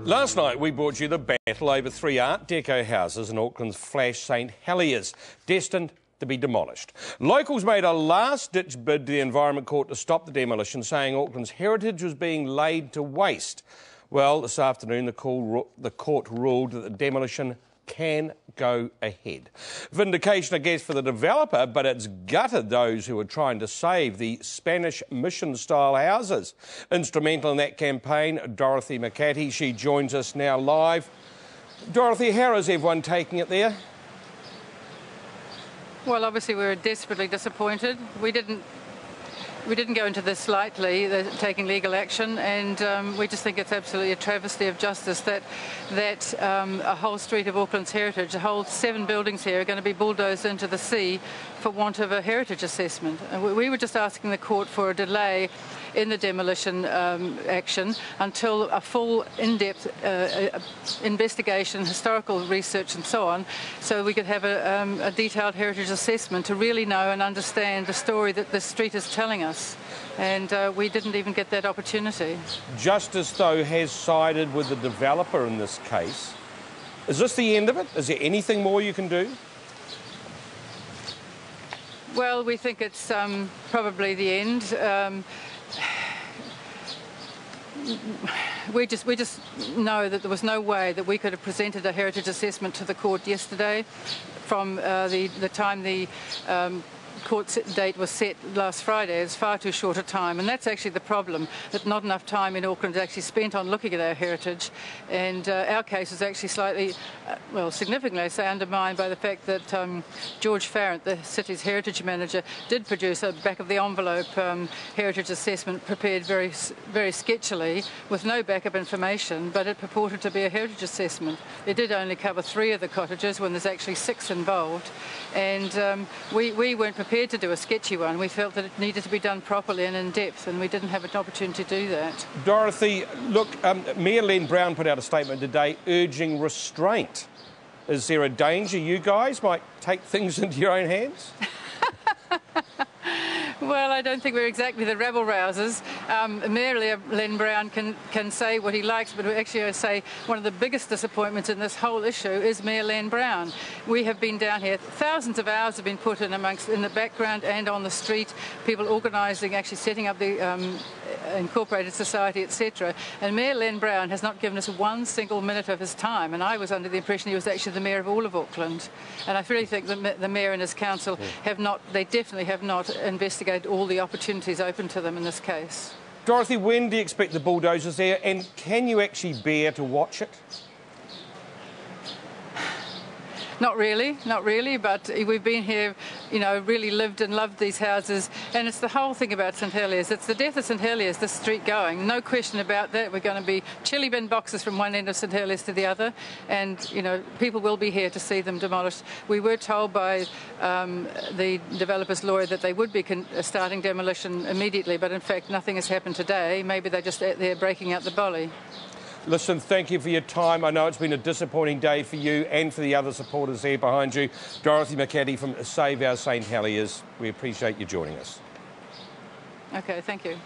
Last night we brought you the battle over 3 Art Deco houses in Auckland's flash St Heliers, destined to be demolished. Locals made a last-ditch bid to the Environment Court to stop the demolition, saying Auckland's heritage was being laid to waste. Well, this afternoon the court ruled that the demolition can go ahead. Vindication, I guess, for the developer, but it's gutted those who are trying to save the Spanish mission-style houses. Instrumental in that campaign, Dorothy McHattie. She joins us now live. Dorothy, how is everyone taking it there? Well, obviously we're desperately disappointed. We didn't go into this lightly, taking legal action, and we just think it's absolutely a travesty of justice that a whole street of Auckland's heritage, a whole 7 buildings here, are going to be bulldozed into the sea for want of a heritage assessment. And we were just asking the court for a delay in the demolition action until a full in-depth investigation, historical research and so on, so we could have a detailed heritage assessment to really know and understand the story that this street is telling us. And we didn't even get that opportunity. Justice, though, has sided with the developer in this case. Is this the end of it? Is there anything more you can do? Well, we think it's probably the end. We just know that there was no way that we could have presented a heritage assessment to the court yesterday from the time the court date was set last Friday. It's far too short a time, and that's actually the problem, that not enough time in Auckland is actually spent on looking at our heritage, and our case is actually slightly, well, significantly, I say, undermined by the fact that George Farrant, the city's heritage manager, did produce a back-of-the-envelope heritage assessment prepared very, very sketchily with no backup information, but it purported to be a heritage assessment. It did only cover 3 of the cottages when there's actually 6 involved, and we weren't prepared to do a sketchy one. We felt that it needed to be done properly and in depth, and we didn't have an opportunity to do that. Dorothy, look, Mayor Len Brown put out a statement today urging restraint. Is there a danger you guys might take things into your own hands? Well, I don't think we're exactly the rabble-rousers. Mayor Len Brown can say what he likes, but actually I say one of the biggest disappointments in this whole issue is Mayor Len Brown. We have been down here, thousands of hours have been put in in the background and on the street, people organising, actually setting up the incorporated society, etc. And Mayor Len Brown has not given us 1 single minute of his time, and I was under the impression he was actually the mayor of all of Auckland. And I really think that the mayor and his council they definitely have not investigated all the opportunities open to them in this case. Dorothy, when do you expect the bulldozers there, and can you actually bear to watch it? Not really, but we've been here, you know, really lived and loved these houses, and it's the whole thing about St Heliers. It's the death of St Heliers, this street going, no question about that. We're going to be chili bin boxes from one end of St Heliers to the other, and, you know, people will be here to see them demolished. We were told by the developer's lawyer that they would be starting demolition immediately, but in fact nothing has happened today. Maybe they're just out there breaking out the bolly. Listen, thank you for your time. I know it's been a disappointing day for you and for the other supporters there behind you. Dorothy McHattie from Save Our St Heliers. We appreciate you joining us. Okay, thank you.